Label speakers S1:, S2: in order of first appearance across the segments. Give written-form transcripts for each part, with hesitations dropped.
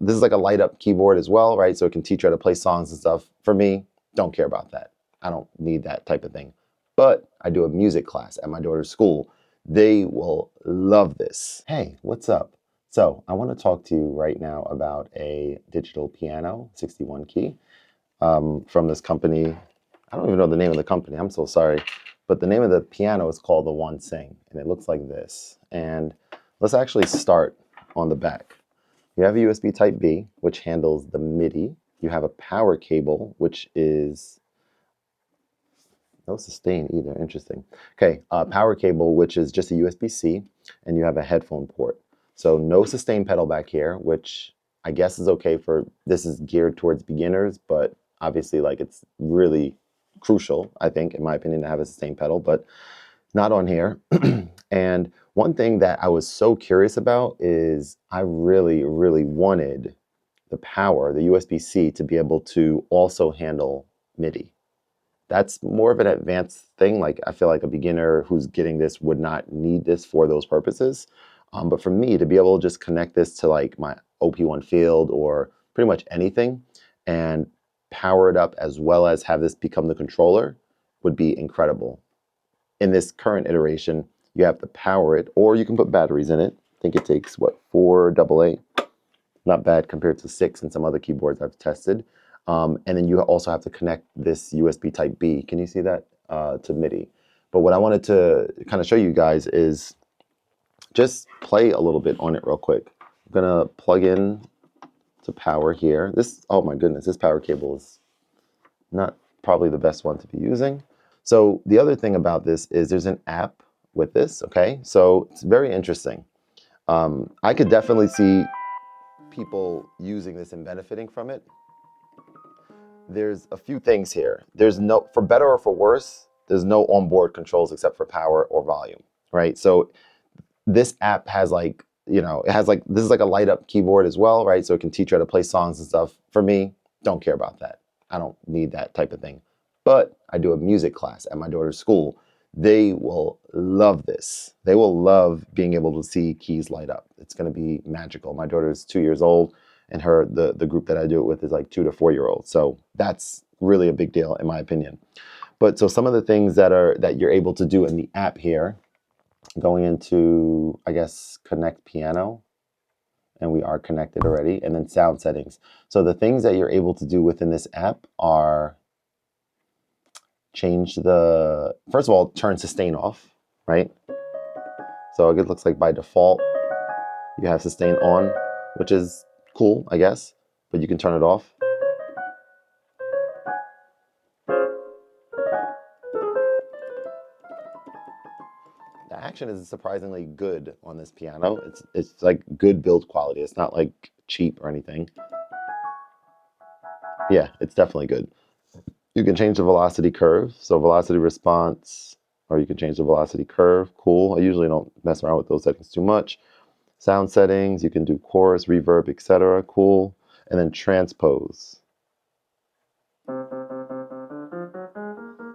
S1: this is like a light up keyboard as well, right? So it can teach you how to play songs and stuff. For me, don't care about that. I don't need that type of thing. But I do a music class at my daughter's school. They will love this. Hey, what's up? So I want to talk to you right now about a digital piano, 61 key, from this company. I don't even know the name of the company. I'm so sorry. But the name of the piano is called TheOne Sing, and it looks like this. And let's actually start on the back. You have a USB Type B, which handles the MIDI. You have a power cable, which is no sustain either. Interesting. Okay, power cable, which is just a USB-C, and you have a headphone port. So no sustain pedal back here, which I guess is okay for, this is geared towards beginners, but obviously like it's really crucial, I think, in my opinion, to have a sustain pedal, but not on here. And one thing that I was so curious about is I really, really wanted the power, the USB-C, to be able to also handle MIDI. That's more of an advanced thing. Like I feel like a beginner who's getting this would not need this for those purposes. But for me to be able to just connect this to like my OP1 field or pretty much anything and power it up as well as have this become the controller would be incredible. In this current iteration, you have to power it, or you can put batteries in it. I think it takes, what, 4 AA? Not bad compared to 6 in some other keyboards I've tested. And then you also have to connect this USB Type B. Can you see that? To MIDI. But what I wanted to kind of show you guys is just play a little bit on it real quick. I'm gonna plug in to power here. This, oh my goodness, this power cable is not probably the best one to be using. So the other thing about this is there's an app with this, okay? So it's very interesting. I could definitely see people using this and benefiting from it. There's a few things here. There's no, for better or for worse, there's no onboard controls except for power or volume, right? So this app has like, you know, it has like, this is like a light up keyboard as well, right? So it can teach you how to play songs and stuff. For me, don't care about that. I don't need that type of thing. But I do a music class at my daughter's school. They will love this. They will love being able to see keys light up. It's going to be magical. My daughter is 2 years old, and the group that I do it with is like 2 to 4 year olds. So that's really a big deal in my opinion. But so some of the things that you're able to do in the app here, going into, I guess, connect piano, and we are connected already, and then sound settings. So the things that you're able to do within this app are change the, first of all, turn sustain off, right? So it looks like by default, you have sustain on, which is cool, I guess, but you can turn it off. The action is surprisingly good on this piano. It's like good build quality. It's not like cheap or anything. Yeah, it's definitely good. You can change the velocity curve, so velocity response, or you can change the velocity curve. Cool. I usually don't mess around with those settings too much. Sound settings, you can do chorus, reverb, etc. Cool. And then transpose.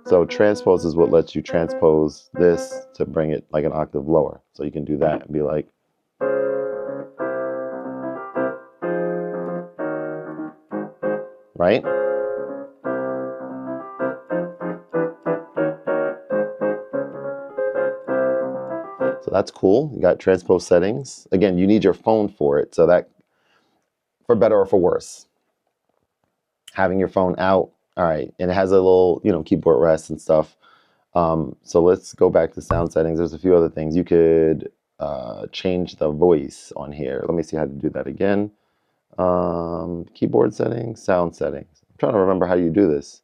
S1: So transpose is what lets you transpose this to bring it like an octave lower. So you can do that and be like, right? So that's cool. You got transpose settings. Again, you need your phone for it. So that, for better or for worse, having your phone out. All right. And it has a little, you know, keyboard rest and stuff. So let's go back to sound settings. There's a few other things. You could change the voice on here. Let me see how to do that again. Keyboard settings, sound settings. I'm trying to remember how you do this.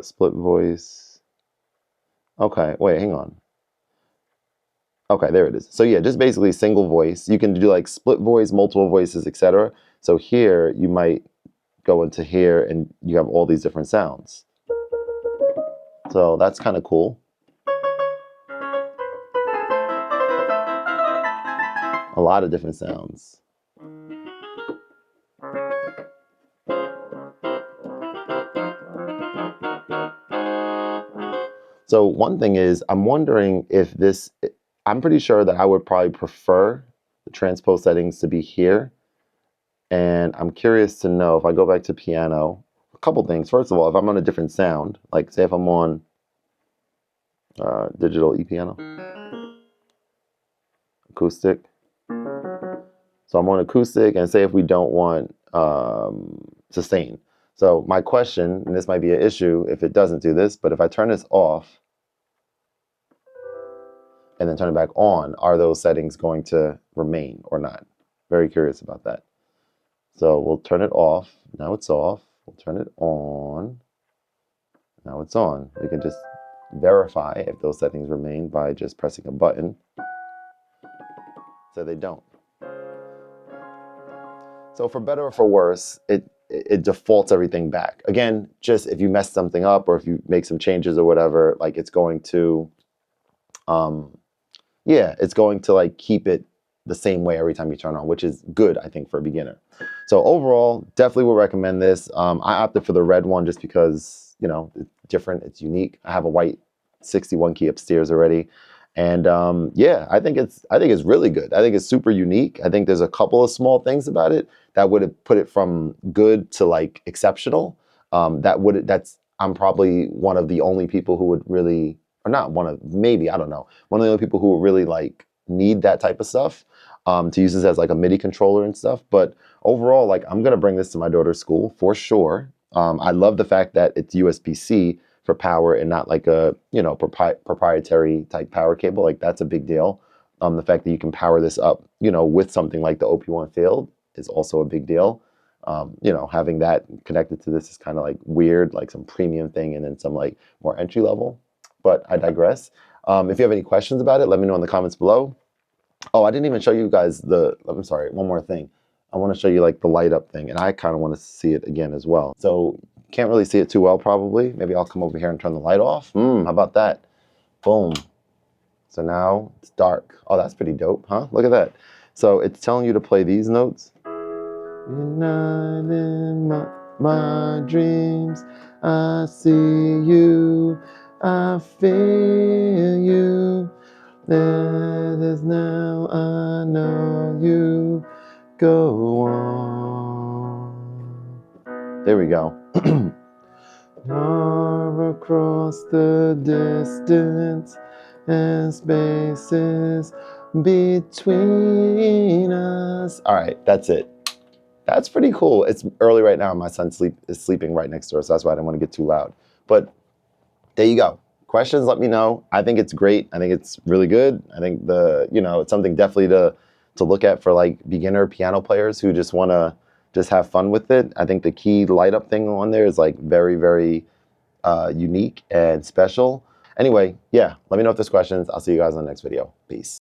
S1: Split voice. Okay, wait, hang on. Okay, there it is. So yeah, just basically single voice. You can do like split voice, multiple voices, etc. So here you might go into here and you have all these different sounds. So that's kind of cool. A lot of different sounds. So one thing is, I'm wondering if this, I'm pretty sure that I would probably prefer the transpose settings to be here. And I'm curious to know if I go back to piano, a couple things. First of all, if I'm on a different sound, like say if I'm on digital e-piano, acoustic. So I'm on acoustic, and say if we don't want sustain. So my question, and this might be an issue if it doesn't do this, but if I turn this off and then turn it back on, are those settings going to remain or not? Very curious about that. So we'll turn it off. Now it's off. We'll turn it on. Now it's on. We can just verify if those settings remain by just pressing a button. So they don't. So for better or for worse, it defaults everything back. Again, just if you mess something up or if you make some changes or whatever, like it's going to, it's going to like keep it the same way every time you turn on, which is good, I think, for a beginner. So overall, definitely will recommend this. I opted for the red one just because, you know, it's different, it's unique. I have a white 61 key upstairs already. And yeah, I think it's really good. I think it's super unique. I think there's a couple of small things about it that would have put it from good to like exceptional. I'm probably one of the only people who would really, or not one of, maybe, I don't know, one of the only people who would really like need that type of stuff to use this as like a MIDI controller and stuff. But overall, like I'm gonna bring this to my daughter's school for sure. I love the fact that it's USB-C for power and not like a, you know, proprietary type power cable. Like that's a big deal. The fact that you can power this up, you know, with something like the OP1 Field is also a big deal. You know, having that connected to this is kind of like weird, like some premium thing and then some like more entry level. But I digress. If you have any questions about it, let me know in the comments below. Oh, I didn't even show you guys I'm sorry, one more thing. I want to show you like the light up thing, and I kind of want to see it again as well. So can't really see it too well probably. Maybe I'll come over here and turn the light off. How about that? Boom. So now it's dark. Oh, that's pretty dope, huh? Look at that. So it's telling you to play these notes. In my dreams, I see you, I feel you. That is now I know you. Go on. There we go. Far across the distance and spaces between us. All right, that's it. That's pretty cool. It's early right now. My son is sleeping right next door, so that's why I didn't want to get too loud. But there you go. Questions, let me know. I think it's great. I think it's really good. I think it's something definitely to look at for like beginner piano players who just want to just have fun with it. I think the key light up thing on there is like very, very unique and special. Anyway, yeah, let me know if there's questions. I'll see you guys on the next video. Peace.